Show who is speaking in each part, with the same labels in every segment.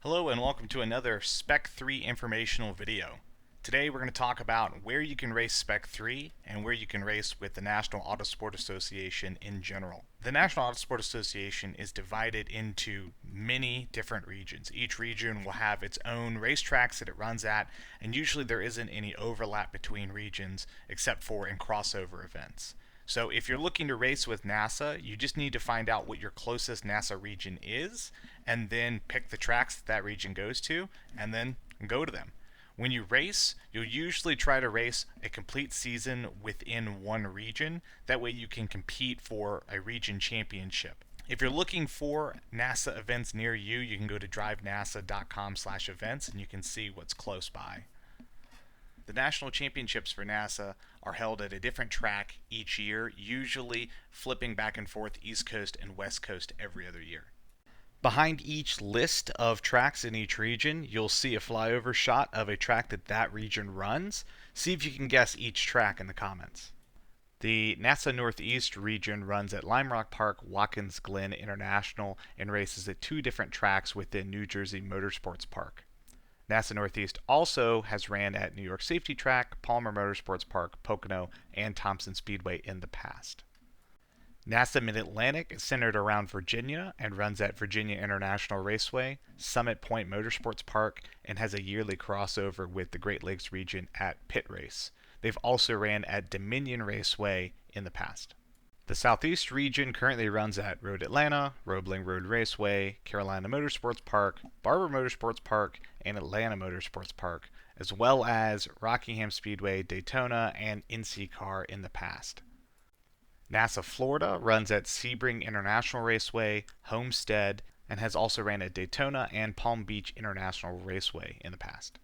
Speaker 1: Hello and welcome to another Spec 3 informational video. Today we're going to talk about where you can race Spec 3 and where you can race with the National Autosport Association in general. The National Autosport Association is divided into many different regions. Each region will have its own racetracks that it runs at, and usually there isn't any overlap between regions except for in crossover events. So if you're looking to race with NASA, you just need to find out what your closest NASA region is, and then pick the tracks that region goes to, and then go to them. When you race, you'll usually try to race a complete season within one region. That way you can compete for a region championship. If you're looking for NASA events near you, you can go to drivenasa.com/events and you can see what's close by. The national championships for NASA are held at a different track each year, usually flipping back and forth East Coast and West Coast every other year. Behind each list of tracks in each region, you'll see a flyover shot of a track that region runs. See if you can guess each track in the comments. The NASA Northeast region runs at Lime Rock Park, Watkins Glen International, and races at two different tracks within New Jersey Motorsports Park. NASA Northeast also has ran at New York Safety Track, Palmer Motorsports Park, Pocono, and Thompson Speedway in the past. NASA Mid-Atlantic is centered around Virginia and runs at Virginia International Raceway, Summit Point Motorsports Park, and has a yearly crossover with the Great Lakes region at Pit Race. They've also ran at Dominion Raceway in the past. The Southeast region currently runs at Road Atlanta, Roebling Road Raceway, Carolina Motorsports Park, Barber Motorsports Park, and Atlanta Motorsports Park, as well as Rockingham Speedway, Daytona, and IndyCar in the past. NASA Florida runs at Sebring International Raceway, Homestead, and has also ran at Daytona and Palm Beach International Raceway in the past.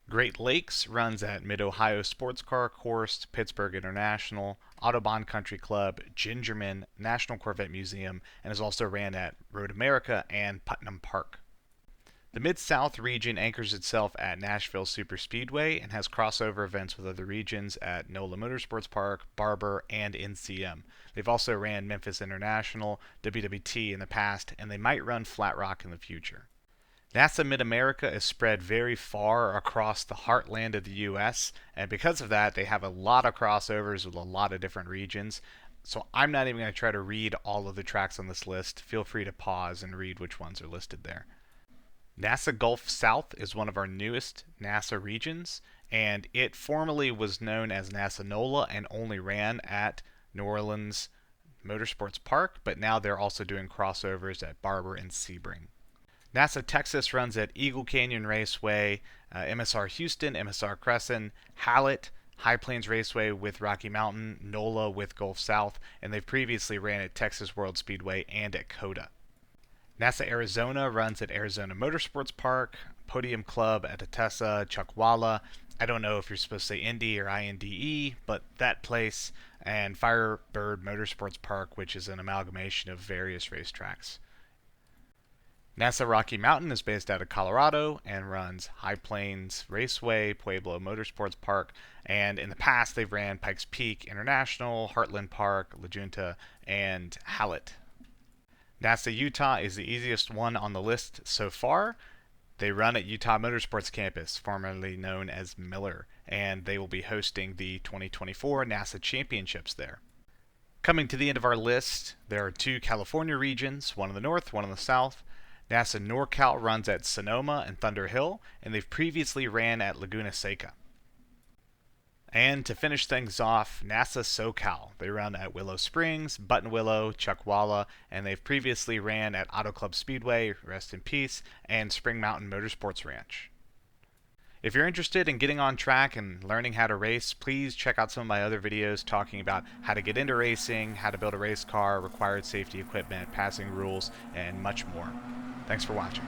Speaker 1: Great Lakes runs at Mid-Ohio Sports Car Course, Pittsburgh International, Autobahn Country Club, Gingerman, National Corvette Museum, and has also ran at Road America and Putnam Park. The Mid-South region anchors itself at Nashville Superspeedway and has crossover events with other regions at NOLA Motorsports Park, Barber, and NCM. They've also ran Memphis International, WWT in the past, and they might run Flat Rock in the future. NASA Mid-America is spread very far across the heartland of the U.S., and because of that, they have a lot of crossovers with a lot of different regions. So I'm not even going to try to read all of the tracks on this list. Feel free to pause and read which ones are listed there. NASA Gulf South is one of our newest NASA regions, and it formerly was known as NASA NOLA and only ran at New Orleans Motorsports Park, but now they're also doing crossovers at Barber and Sebring. NASA Texas runs at Eagle Canyon Raceway, MSR Houston, MSR Crescent, Hallett, High Plains Raceway with Rocky Mountain, NOLA with Gulf South, and they've previously ran at Texas World Speedway and at COTA. NASA Arizona runs at Arizona Motorsports Park, Podium Club at Atessa, Chuckwalla. I don't know if you're supposed to say Indy or INDE, but that place, and Firebird Motorsports Park, which is an amalgamation of various racetracks. NASA Rocky Mountain is based out of Colorado and runs High Plains Raceway, Pueblo Motorsports Park, and in the past they've ran Pikes Peak International, Heartland Park, La Junta, and Hallett. NASA Utah is the easiest one on the list so far. They run at Utah Motorsports Campus, formerly known as Miller, and they will be hosting the 2024 NASA Championships there. Coming to the end of our list, there are two California regions, one in the north, one in the south. NASA NorCal runs at Sonoma and Thunder Hill, and they've previously ran at Laguna Seca. And to finish things off, NASA SoCal. They run at Willow Springs, Buttonwillow, Chuckwalla, and they've previously ran at Auto Club Speedway, rest in peace, and Spring Mountain Motorsports Ranch. If you're interested in getting on track and learning how to race, please check out some of my other videos talking about how to get into racing, how to build a race car, required safety equipment, passing rules, and much more. Thanks for watching.